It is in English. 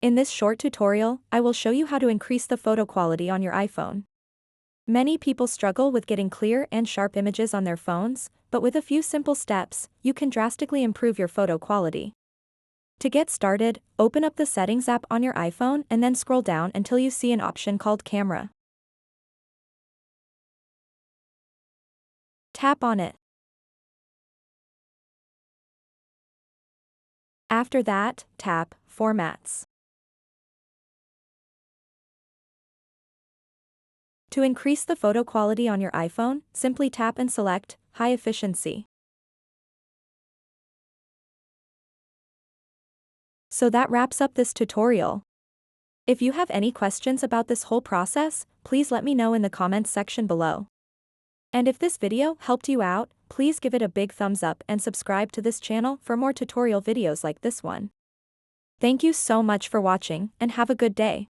In this short tutorial, I will show you how to increase the photo quality on your iPhone. Many people struggle with getting clear and sharp images on their phones, but with a few simple steps, you can drastically improve your photo quality. To get started, open up the Settings app on your iPhone and then scroll down until you see an option called Camera. Tap on it. After that, tap Formats. To increase the photo quality on your iPhone, simply tap and select High Efficiency. So that wraps up this tutorial. If you have any questions about this whole process, please let me know in the comments section below. And if this video helped you out, please give it a big thumbs up and subscribe to this channel for more tutorial videos like this one. Thank you so much for watching and have a good day.